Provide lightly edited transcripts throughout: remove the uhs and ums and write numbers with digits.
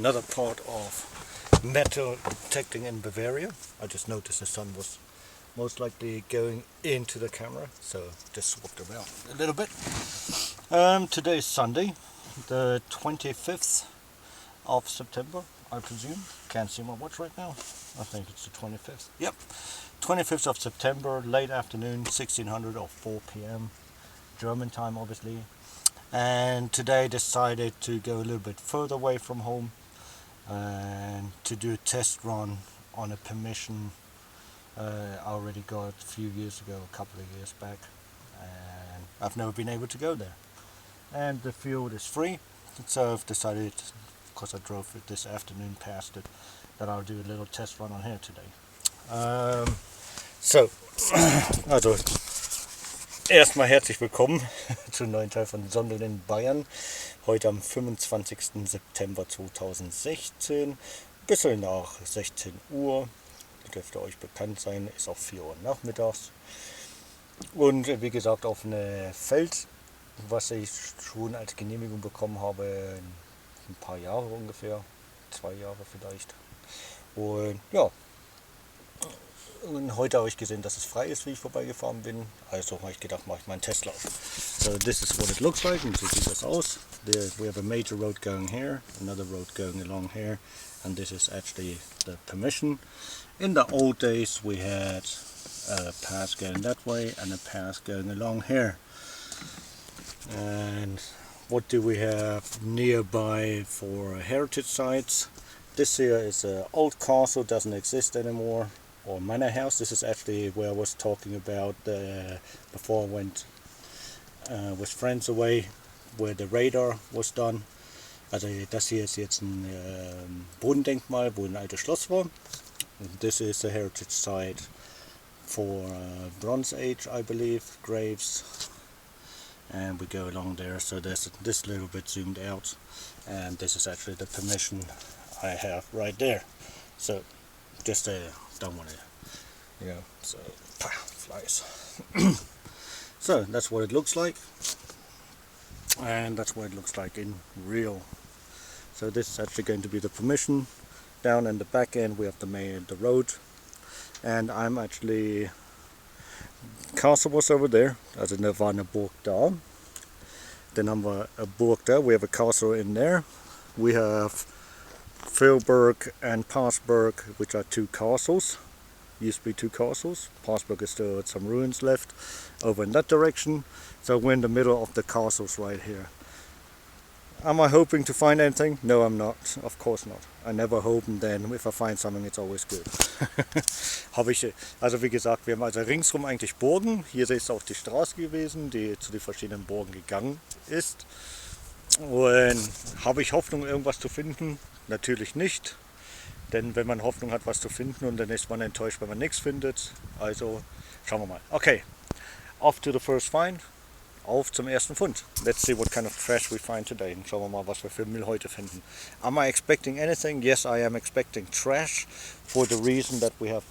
another part of metal detecting in Bavaria. I just noticed the sun was most likely going into the camera, so just swapped around a little bit. Today is Sunday, the 25th of September, I presume. Can't see my watch right now. I think it's the 25th. Yep, 25th of September, late afternoon, 1600 or 4 p.m. German time, obviously. And today I decided to go a little bit further away from home and to do a test run on a permission I already got a few years ago, a couple of years back, and I've never been able to go there. And the field is free, so I've decided, because I drove it this afternoon past it, that I'll do a little test run on here today. Also erstmal herzlich willkommen zum neuen Teil von Sondeln in Bayern. Heute am 25. September 2016, bisschen nach 16 Uhr. Dürfte euch bekannt sein, ist auch 4 Uhr nachmittags. Und wie gesagt auf einem Feld, was ich schon als Genehmigung bekommen habe, ein paar Jahre ungefähr, 2 Jahre vielleicht. Und ja, und heute habe ich gesehen, dass es frei ist, wie ich vorbeigefahren bin. Also habe ich gedacht, mache ich mal einen Testlauf. So this is what it looks like, und so sieht das aus. We have a major road going here, another road going along here, and this is actually the permission. In the old days we had a path going that way and a path going along here. And what do we have nearby for heritage sites? This here is an old castle, doesn't exist anymore, or manor house. This is actually where I was talking about before I went with friends away, where the radar was done. Also das hier ist jetzt ein Bodendenkmal, wo ein altes Schloss war. This is a heritage site for Bronze Age, I believe, graves. And we go along there, so there's this little bit zoomed out, and this is actually the permission I have right there. So just don't want to, so flies. So that's what it looks like, and that's what it looks like in real. So this is actually going to be the permission. Down in the back end we have the road, and I'm actually, castle was over there, also da war eine Burg da. Then haben wir a Burg da, we have a castle in there. We have Vilberg and Passberg, which are 2 castles, used to be 2 castles. Passberg is still some ruins left over in that direction, so we're in the middle of the castles right here. Am I hoping to find anything? No, I'm not. Of course not. I never hope, and then if I find something, it's always good. Also wie gesagt, wir haben also ringsrum eigentlich Burgen. Hier ist auch die Straße gewesen, die zu den verschiedenen Burgen gegangen ist. Und habe ich Hoffnung, irgendwas zu finden? Natürlich nicht. Denn wenn man Hoffnung hat, was zu finden, und dann ist man enttäuscht, wenn man nichts findet. Also schauen wir mal. Okay, off to the first find. Auf zum ersten Fund. Let's see what kind of trash we find today. Schauen wir mal, was wir für Müll heute finden. Am I expecting anything? Yes, I am expecting trash, for the reason that we have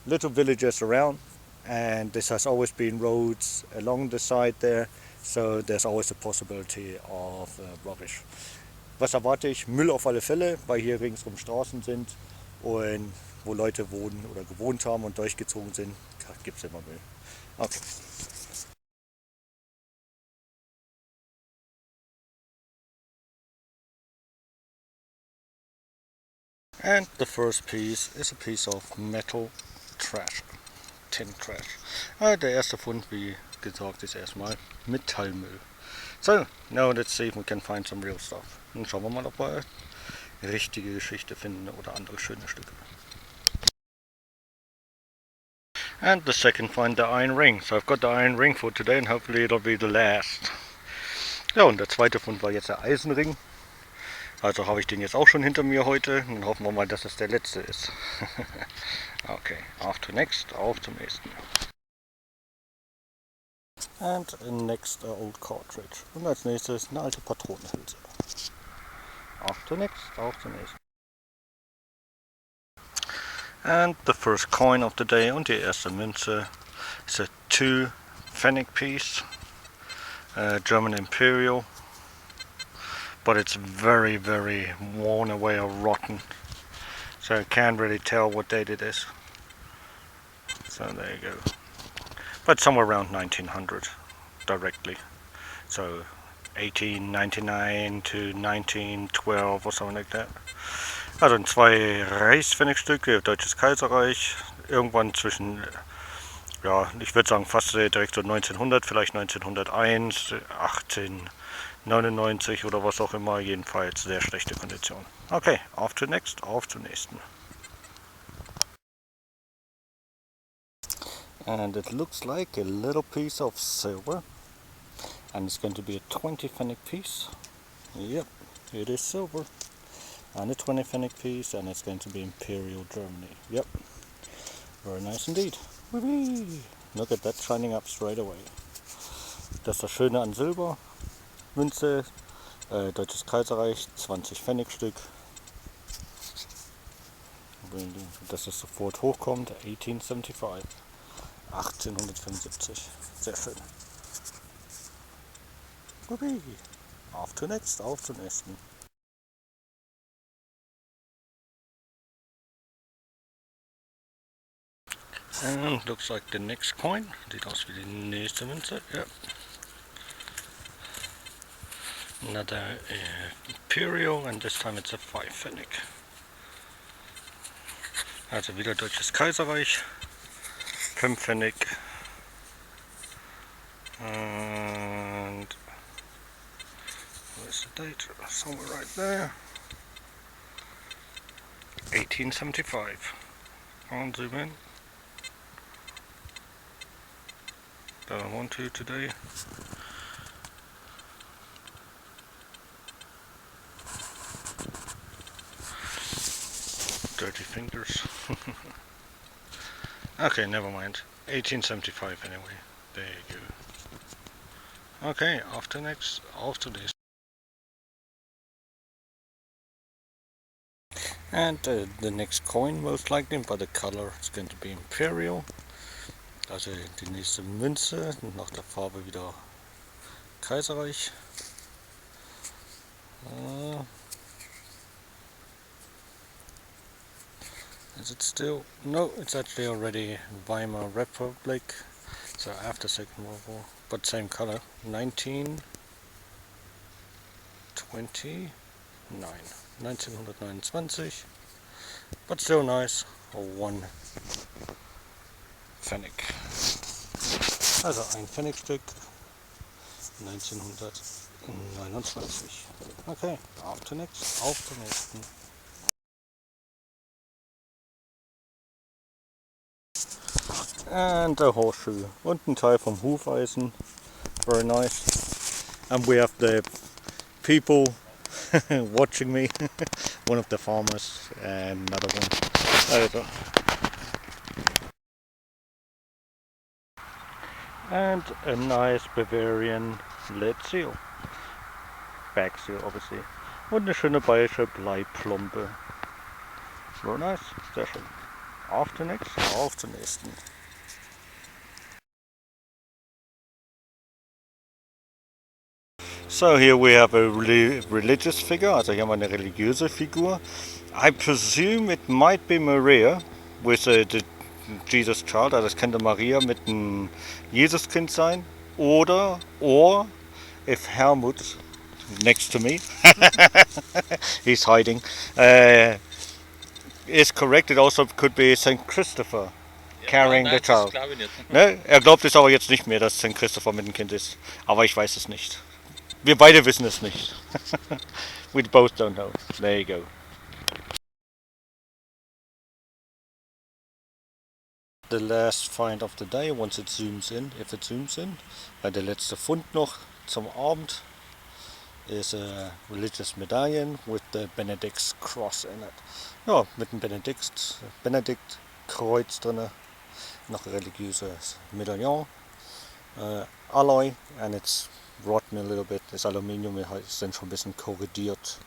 little villages around, and this has always been roads along the side there, so there's always a possibility of rubbish. Was erwarte ich? Müll auf alle Fälle, weil hier ringsrum Straßen sind und wo Leute wohnen oder gewohnt haben und durchgezogen sind, gibt es immer Müll. Okay. And the first piece is a piece of metal trash, tin trash. Der erste Fund, wie gesagt, ist erstmal Metallmüll. So, now let's see if we can find some real stuff. Und schauen wir mal, ob wir richtige Geschichte finden oder andere schöne Stücke. And the second find, the iron ring. So I've got the iron ring for today, and hopefully it'll be the last. Ja, und der zweite Fund war jetzt der Eisenring. Also habe ich den jetzt auch schon hinter mir heute, und hoffen wir mal, dass es der letzte ist. Okay, auf to next, auf zum nächsten. And next old cartridge. Und als nächstes eine alte Patronenhülse. Auf to next, auf zum nächsten. And the first coin of the day, und die erste Münze, is a 2 Pfennig piece, German Imperial. but it's very, very worn away or rotten. So I can't really tell what date it is. So there you go. But somewhere around 1900 directly. So 1899 to 1912 or something like that. Also in 2 Reichspfennigstücke, Deutsches Kaiserreich, irgendwann zwischen, ja, ich würde sagen fast direkt so 1900, vielleicht 1901, 1899 oder was auch immer, jedenfalls sehr schlechte Kondition. Okay, auf zur nächsten. And it looks like a little piece of silver, and it's going to be a 20 pfennig piece. Yep, it is silver. And a 20 pfennig piece, and it's going to be Imperial Germany. Yep, very nice indeed. Whee! Look at that, shining up straight away. Das ist das Schöne an Silber. Münze, Deutsches Kaiserreich, 20 Pfennigstück. Dass es sofort hochkommt, 1875. 1875. Sehr schön. Whee! Auf zur nächsten. And looks like the next coin. Sieht aus wie die nächste Münze. Ja. Another Imperial, and this time it's a 5 Pfennig. Also wieder Deutsches Kaiserreich. 5 Pfennig. And where's the date? Somewhere right there. 1875. I'll zoom in. Don't I want to today? Dirty fingers. Okay, never mind. 1875 anyway. There you go. Okay, after this. And the next coin, most likely, by the color, is going to be Imperial. Also die nächste Münze, nach der Farbe wieder Kaiserreich. Is it still? No, it's actually already Weimar Republic, so after Second World War, but same color, 1929, but still nice, 1 Pfennig. Also ein Pfennigstück, 1929. Okay, auf zur nächsten. And a horseshoe und ein Teil vom Hufeisen, very nice. And we have the people watching me, one of the farmers and another one. Also. And a nice Bavarian lead seal, back seal obviously, und eine schöne bayerische Bleiplombe. Very nice, sehr schön. Auf zur nächsten. So here we have a religious figure, also hier haben wir eine religiöse Figur. I presume it might be Maria with the Jesus Child, also es könnte Maria mit einem Jesuskind sein. Or if Helmut, next to me, he's hiding, is correct, it also could be St. Christopher carrying the child. Ne? Glaubt es aber jetzt nicht mehr, dass St. Christopher mit dem Kind ist. Aber ich weiß es nicht. Wir beide wissen es nicht. We both don't know. There you go. The last find of the day, once it zooms in, if it zooms in. Der letzte Fund noch zum Abend is a religious medallion with the Benedict's cross in it. Ja, mit dem Benedikt-Kreuz drin. Noch ein religiöses Medaillon. Alloy, and it's rotten a little bit. Das Aluminium ist dann schon ein bisschen korrodiert.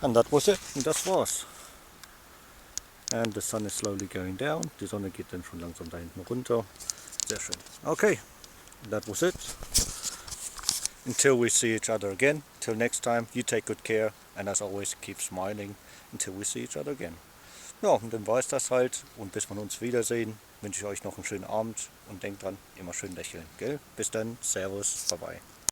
And that was it. Und das war's. And the sun is slowly going down. Die Sonne geht dann schon langsam da hinten runter. Sehr schön. Okay, that was it. Until we see each other again, till next time, you take good care and as always keep smiling until we see each other again. Ja, und dann war es das halt und bis wir uns wiedersehen, wünsche ich euch noch einen schönen Abend und denkt dran, immer schön lächeln, gell? Bis dann, Servus, bye bye.